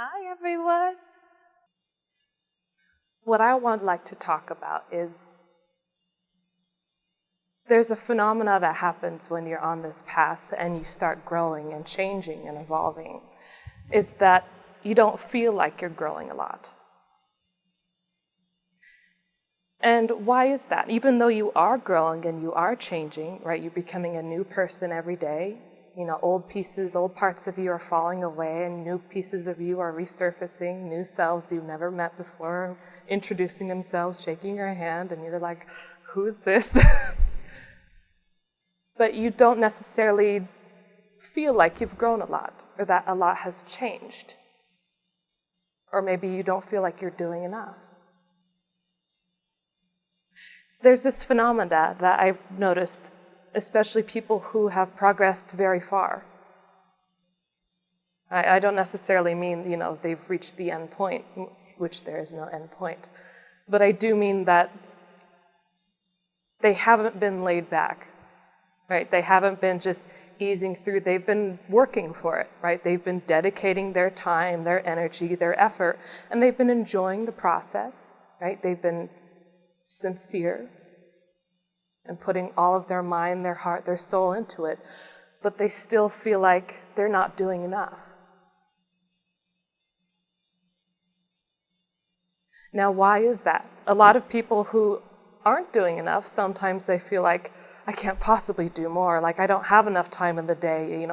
Hi, everyone. What I would like to talk about is there's a phenomena that happens when you're on this path and you start growing and changing and evolving, is that you don't feel like you're growing a lot. And why is that? Even though you are growing and you are changing, right? You're becoming a new person every day. You know, old pieces, old parts of you are falling away and new pieces of you are resurfacing, new selves you've never met before, introducing themselves, shaking your hand, and you're like, who's this? But you don't necessarily feel like you've grown a lot or that a lot has changed. Or maybe you don't feel like you're doing enough. There's this phenomena that I've noticed, especially people who have progressed very far. I don't necessarily mean, they've reached the end point, which there is no end point. But I do mean that they haven't been laid back, right? They haven't been just easing through. They've been working for it, right? They've been dedicating their time, their energy, their effort, and they've been enjoying the process, right? They've been sincere and putting all of their mind, their heart, their soul into it, but they still feel like they're not doing enough. Now, why is that? A lot of people who aren't doing enough, sometimes they feel like, I can't possibly do more, like I don't have enough time in the day,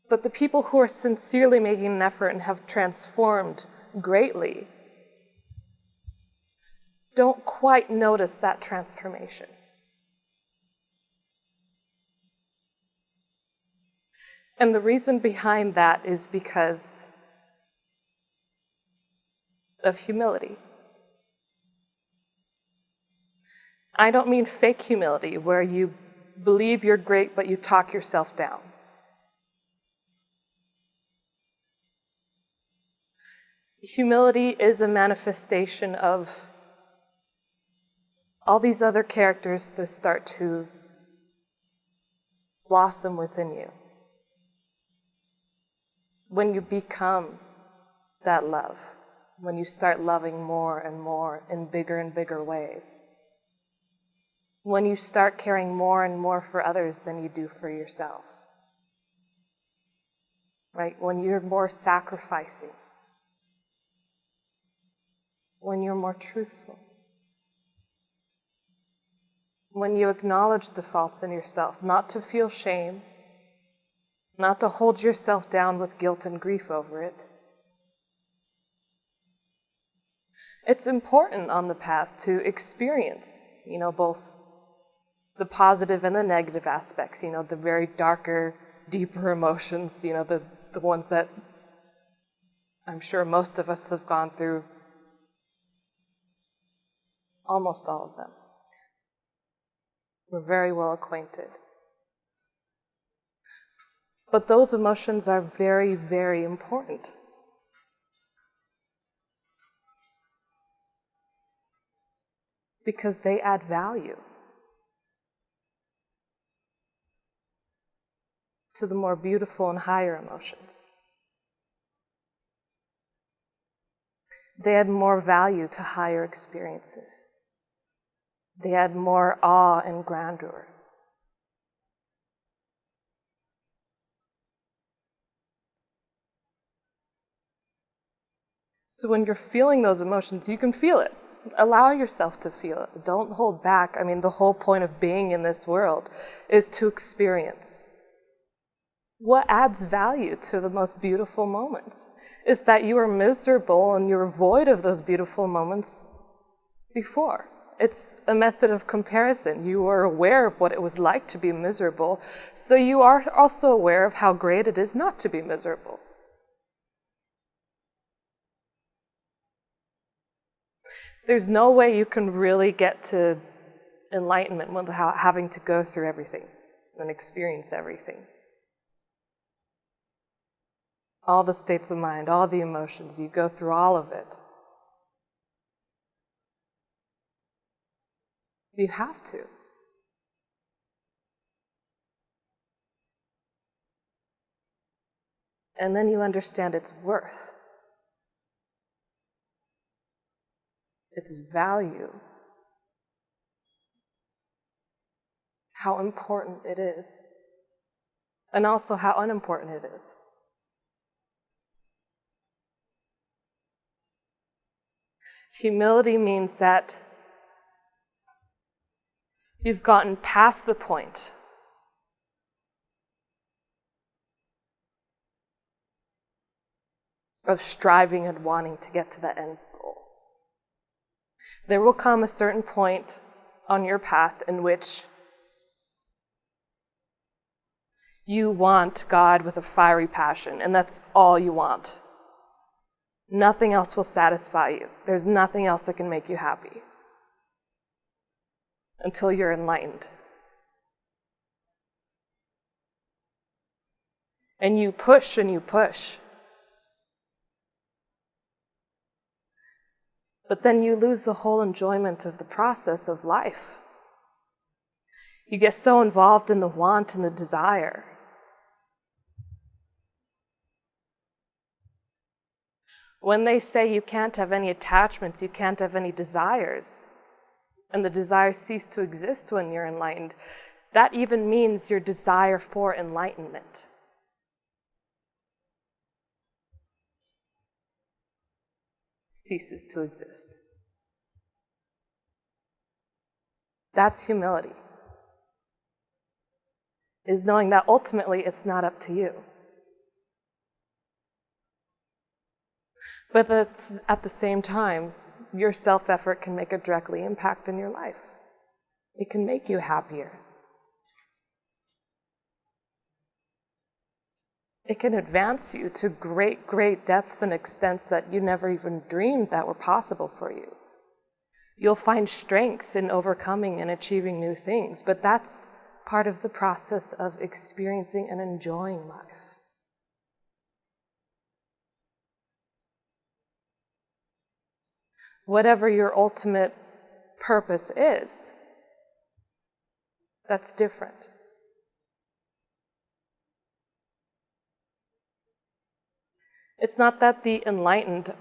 But the people who are sincerely making an effort and have transformed greatly don't quite notice that transformation. And the reason behind that is because of humility. I don't mean fake humility, where you believe you're great but you talk yourself down. Humility is a manifestation of all these other characters that start to blossom within you. When you become that love, when you start loving more and more in bigger and bigger ways, when you start caring more and more for others than you do for yourself, right? When you're more sacrificing, when you're more truthful, when you acknowledge the faults in yourself, not to feel shame, not to hold yourself down with guilt and grief over it. It's important on the path to experience, both the positive and the negative aspects, the very darker, deeper emotions, the ones that I'm sure most of us have gone through, almost all of them. We're very well acquainted. But those emotions are very, very important. Because they add value to the more beautiful and higher emotions. They add more value to higher experiences. They add more awe and grandeur. So when you're feeling those emotions, you can feel it. Allow yourself to feel it. Don't hold back. I mean, the whole point of being in this world is to experience. What adds value to the most beautiful moments is that you are miserable and you're void of those beautiful moments before. It's a method of comparison. You are aware of what it was like to be miserable, so you are also aware of how great it is not to be miserable. There's no way you can really get to enlightenment without having to go through everything and experience everything. All the states of mind, all the emotions, you go through all of it. You have to. And then you understand its worth, its value, how important it is, and also how unimportant it is. Humility means that you've gotten past the point of striving and wanting to get to that end goal. There will come a certain point on your path in which you want God with a fiery passion, and that's all you want. Nothing else will satisfy you. There's nothing else that can make you happy until you're enlightened. And you push and you push. But then you lose the whole enjoyment of the process of life. You get so involved in the want and the desire. When they say you can't have any attachments, you can't have any desires, and the desires cease to exist when you're enlightened, that even means your desire for enlightenment ceases to exist. That's humility, is knowing that ultimately it's not up to you. But that's, at the same time, your self-effort can make a directly impact in your life. It can make you happier. It can advance you to great, great depths and extents that you never even dreamed that were possible for you. You'll find strength in overcoming and achieving new things, but that's part of the process of experiencing and enjoying life. Whatever your ultimate purpose is, that's different. It's not that the enlightened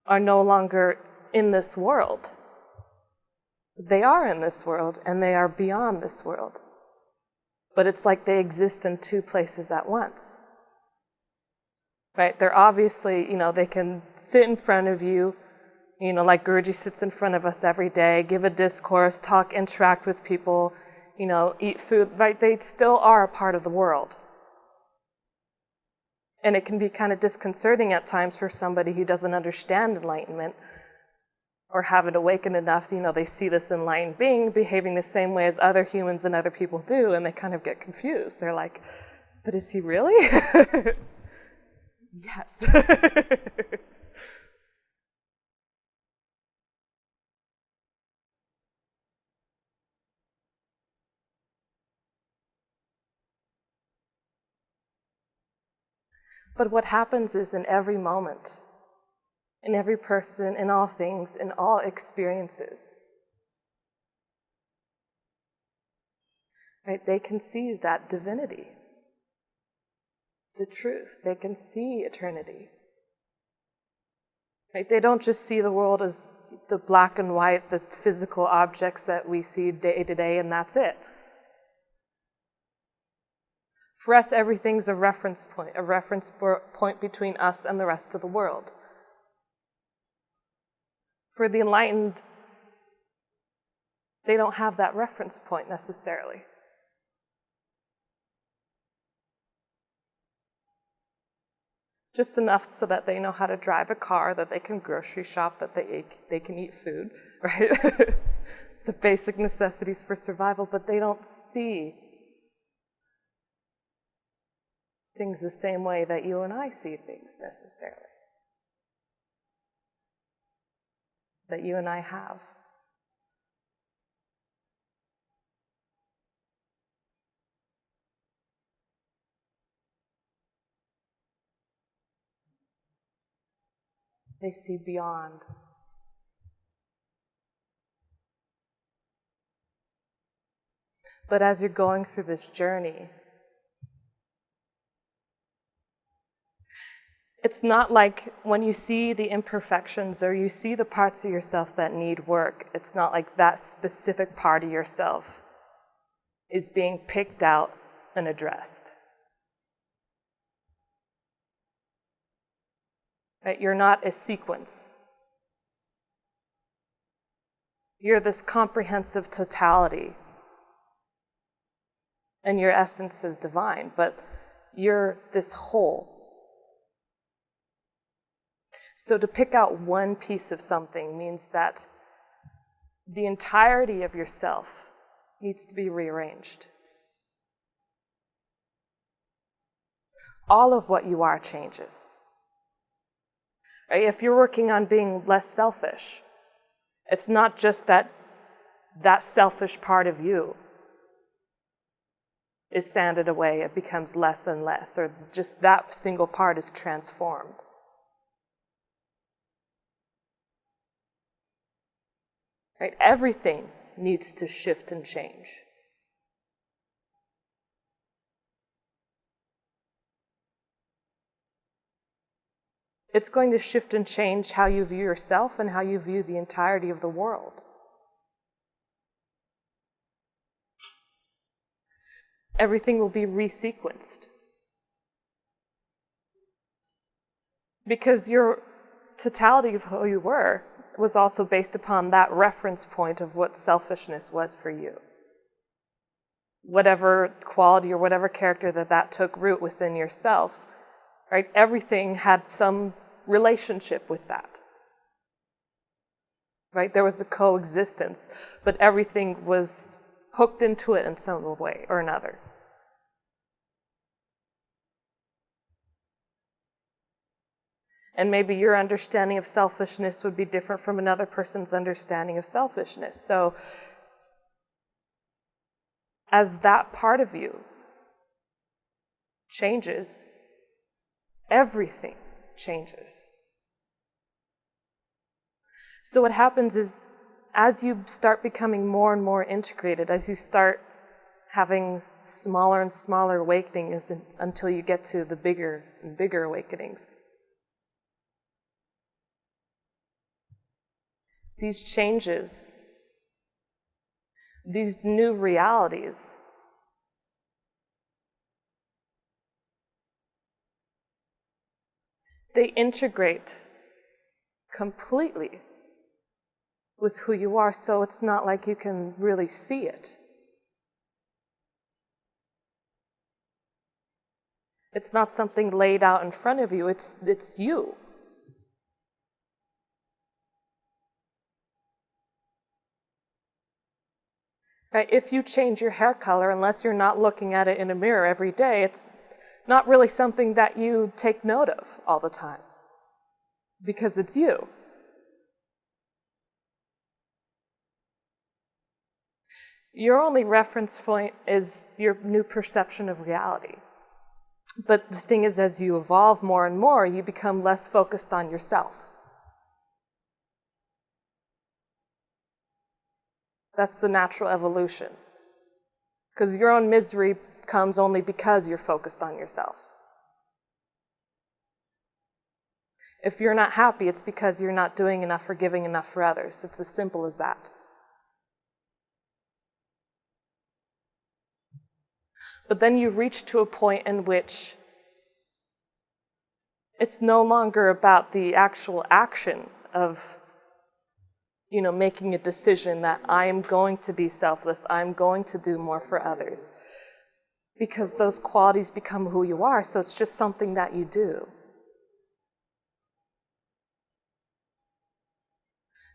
are no longer in this world. They are in this world, and they are beyond this world. But it's like they exist in two places at once. Right? They're obviously, they can sit in front of you, like Guruji sits in front of us every day, give a discourse, talk, interact with people, eat food, right? They still are a part of the world. And it can be kind of disconcerting at times for somebody who doesn't understand enlightenment or haven't awakened enough. They see this enlightened being behaving the same way as other humans and other people do, and they kind of get confused. They're like, but is he really? Yes. But what happens is in every moment, in every person, in all things, in all experiences, right, they can see that divinity, the truth. They can see eternity. Right? They don't just see the world as the black and white, the physical objects that we see day to day, and that's it. For us, everything's a reference point between us and the rest of the world. For the enlightened, they don't have that reference point necessarily. Just enough so that they know how to drive a car, that they can grocery shop, that they can eat food, right? The basic necessities for survival, but they don't see things the same way that you and I see things necessarily, that you and I have. They see beyond. But as you're going through this journey, It's not like when you see the imperfections or you see the parts of yourself that need work, it's not like that specific part of yourself is being picked out and addressed. Right? You're not a sequence. You're this comprehensive totality. And your essence is divine, but you're this whole. So to pick out one piece of something means that the entirety of yourself needs to be rearranged. All of what you are changes. Right? If you're working on being less selfish, it's not just that selfish part of you is sanded away, it becomes less and less, or just that single part is transformed. Right? Everything needs to shift and change. It's going to shift and change how you view yourself and how you view the entirety of the world. Everything will be resequenced. Because your totality of who you were was also based upon that reference point of what selfishness was for you. Whatever quality or whatever character that took root within yourself, right? Everything had some relationship with that. Right? There was a coexistence, but everything was hooked into it in some way or another. And maybe your understanding of selfishness would be different from another person's understanding of selfishness. So, as that part of you changes, everything changes. So what happens is, as you start becoming more and more integrated, as you start having smaller and smaller awakenings until you get to the bigger and bigger awakenings, these changes, these new realities, they integrate completely with who you are, so it's not like you can really see it. It's not something laid out in front of you, it's you. Right? If you change your hair color, unless you're not looking at it in a mirror every day, it's not really something that you take note of all the time, because it's you. Your only reference point is your new perception of reality. But the thing is, as you evolve more and more, you become less focused on yourself. That's the natural evolution. Because your own misery comes only because you're focused on yourself. If you're not happy, it's because you're not doing enough or giving enough for others. It's as simple as that. But then you reach to a point in which it's no longer about the actual action of, making a decision that I'm going to be selfless, I'm going to do more for others. Because those qualities become who you are, so it's just something that you do.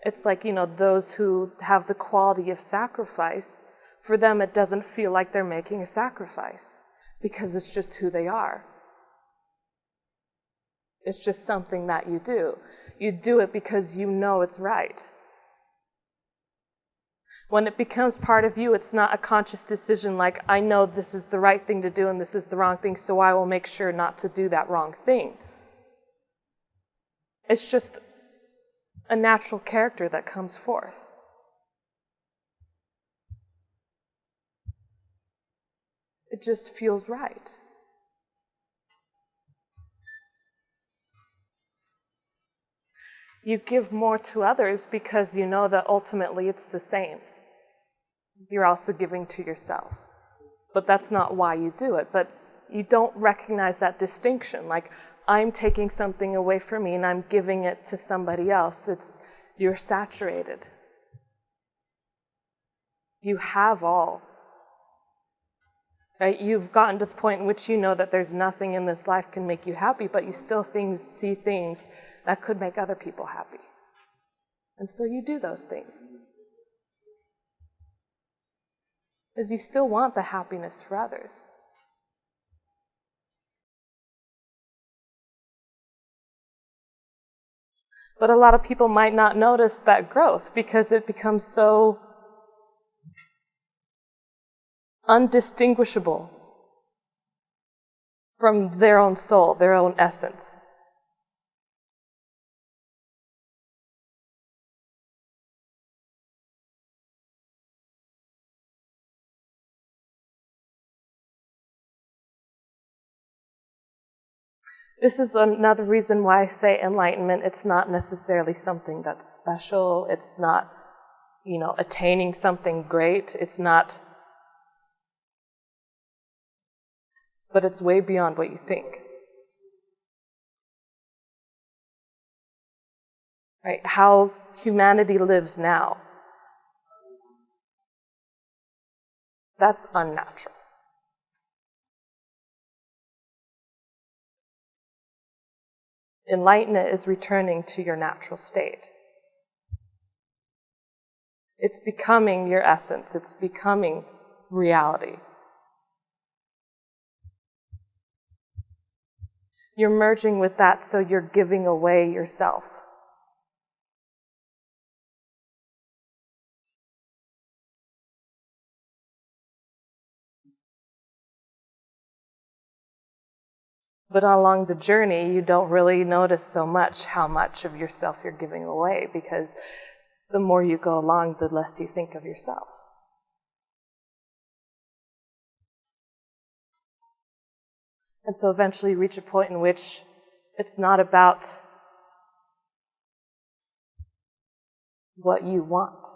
It's like, those who have the quality of sacrifice, for them it doesn't feel like they're making a sacrifice, because it's just who they are. It's just something that you do. You do it because you know it's right. When it becomes part of you, it's not a conscious decision like, I know this is the right thing to do and this is the wrong thing, so I will make sure not to do that wrong thing. It's just a natural character that comes forth. It just feels right. You give more to others because you know that ultimately it's the same. You're also giving to yourself. But that's not why you do it. But you don't recognize that distinction. Like, I'm taking something away from me and I'm giving it to somebody else. You're saturated. You have all. Right? You've gotten to the point in which you know that there's nothing in this life can make you happy, but you still see things that could make other people happy. And so you do those things. Because you still want the happiness for others. But a lot of people might not notice that growth because it becomes so undistinguishable from their own soul, their own essence. This is another reason why I say enlightenment, it's not necessarily something that's special. It's not, attaining something great. It's not, but it's way beyond what you think. Right? How humanity lives now, that's unnatural. Enlightenment is returning to your natural state. It's becoming your essence. It's becoming reality. You're merging with that, so you're giving away yourself. But along the journey, you don't really notice so much how much of yourself you're giving away, because the more you go along, the less you think of yourself. And so eventually you reach a point in which it's not about what you want,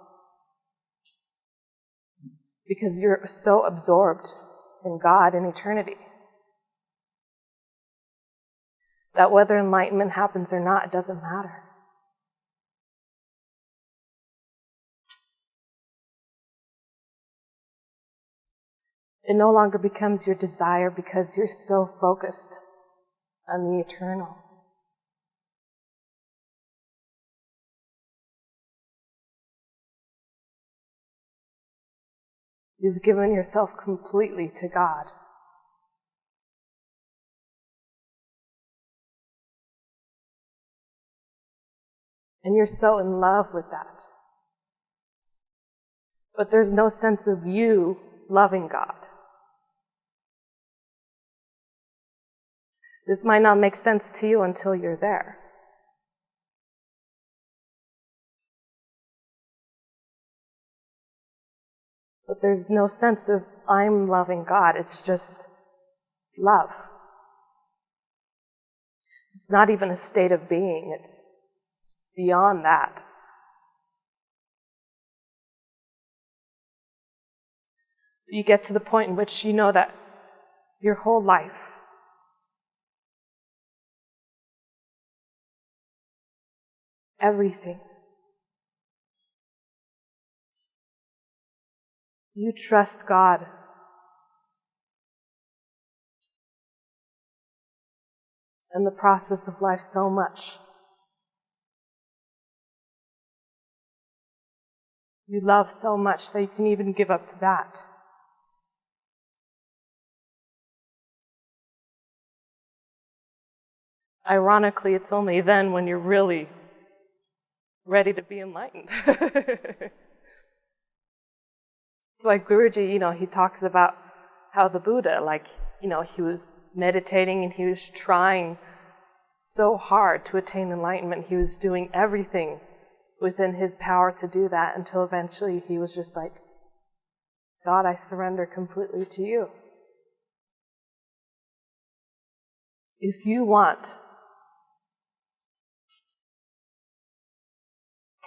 because you're so absorbed in God and eternity that whether enlightenment happens or not, it doesn't matter. It no longer becomes your desire because you're so focused on the eternal. You've given yourself completely to God. And you're so in love with that. But there's no sense of you loving God. This might not make sense to you until you're there. But there's no sense of I'm loving God. It's just love. It's not even a state of being. It's beyond that. You get to the point in which you know that your whole life, everything, you trust God. And the process of life so much. You love so much that you can even give up that. Ironically, it's only then when you're really ready to be enlightened. So like Guruji, he talks about how the Buddha, he was meditating and he was trying so hard to attain enlightenment. He was doing everything within his power to do that until eventually he was just like, God, I surrender completely to you. If you want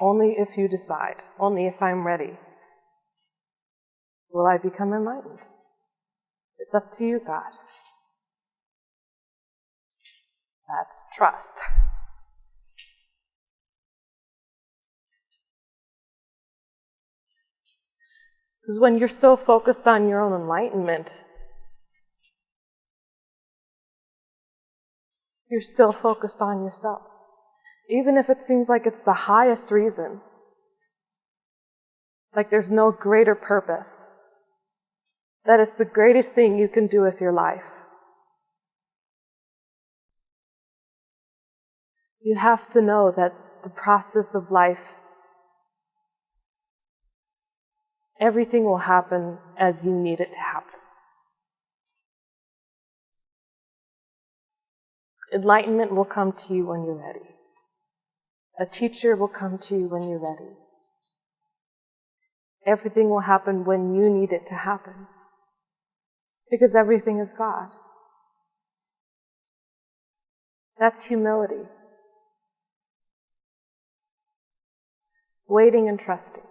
Only if you decide, only if I'm ready, will I become enlightened. It's up to you, God. That's trust. Because when you're so focused on your own enlightenment, you're still focused on yourself. Even if it seems like it's the highest reason, like there's no greater purpose, that is the greatest thing you can do with your life. You have to know that the process of life, everything will happen as you need it to happen. Enlightenment will come to you when you're ready. A teacher will come to you when you're ready. Everything will happen when you need it to happen. Because everything is God. That's humility. Waiting and trusting.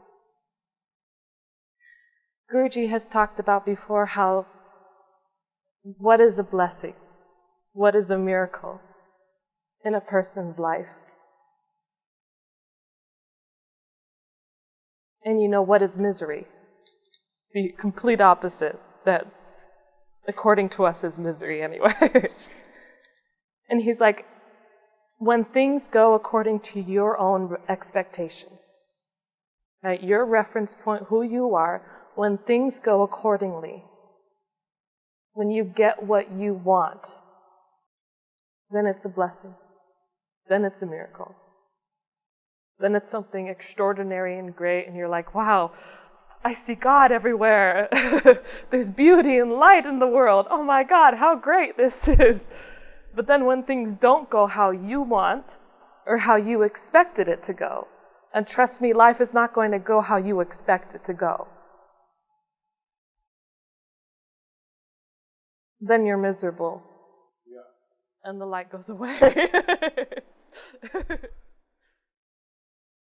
Guruji has talked about before how what is a blessing? What is a miracle in a person's life? And you know, what is misery? The complete opposite, that according to us is misery anyway. And he's like, when things go according to your own expectations, right, your reference point, who you are, when things go accordingly, when you get what you want, then it's a blessing. Then it's a miracle. Then it's something extraordinary and great, and you're like, wow, I see God everywhere. There's beauty and light in the world. Oh my God, how great this is. But then when things don't go how you want, or how you expected it to go, and trust me, life is not going to go how you expect it to go, then you're miserable. Yeah. And the light goes away.